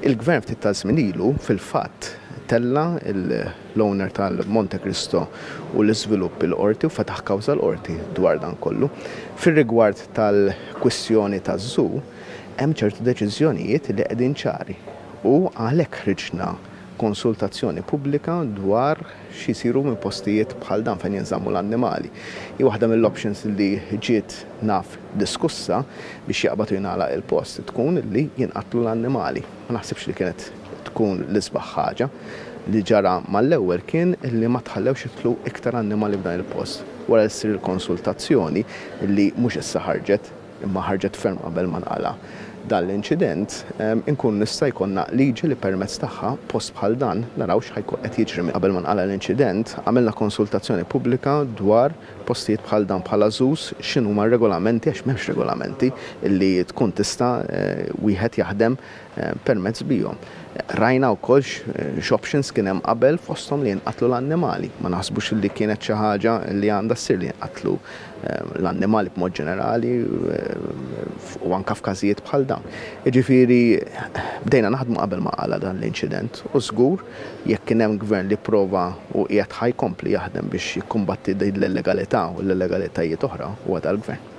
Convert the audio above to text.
Il-gvern ftit ta' żmien ilu fil-fatt tella l-owner tal-Monte Cristo u l-iżvilupp il-qorti u fetaħ kawża l-qorti dwar dan kollu. Fir-rigward tal-kwistjoni taż-żu, hemm ċertu deċiżjonijiet li qegħdin ċari u għalhekk ħriġna konsultazzjoni pubblika dwar x'isiru minn postijiet bħal dan fejn jinżammu l-annimali. Hi waħda mill-options li ġiet naf diskussa biex jaqbad jingħalaq il-post tkun li jinqatlu l-annimali. Ma naħsibx li kienet tkun l-isbaħ ħaġa li ġara mal-ewwel kien li ma tħallewx jitlu iktar annimali f'dan il-post. Wara ssir il-konsultazzjoni li mhux issa ħarġet imma ħarġet ferm qabel ma nqala dan l-inċident, inkun nista' jkollna liġi li permezz tagħha post bħal dan naraw x'ħajkun qed jiġri qabel ma nqala l-inċident, għamilna konsultazzjoni pubblika dwar postijiet bħal dan bħala żus x'inhuma r-regolamenti għax m'hemmx regolamenti li tkun tista' wieħed jaħdem permezz bihom. Rajna wkoll x'options kien hemm qabel fosthom li jinqatlu l-annimali. Ma naħsbux li kienet xi ħaġa li għandha ssir li jinqatlu l-annimali b'mod ġenerali u anke f'każijiet bħal dawn. Jiġifieri bdejna naħdmu qabel ma qala dan l-inċident u żgur jekk kien hemm gvern li prova u qiegħed ħajkompli jaħdem biex jikkumbatti l-illegalità u l-illegalitajiet oħra huwa tal-gvern.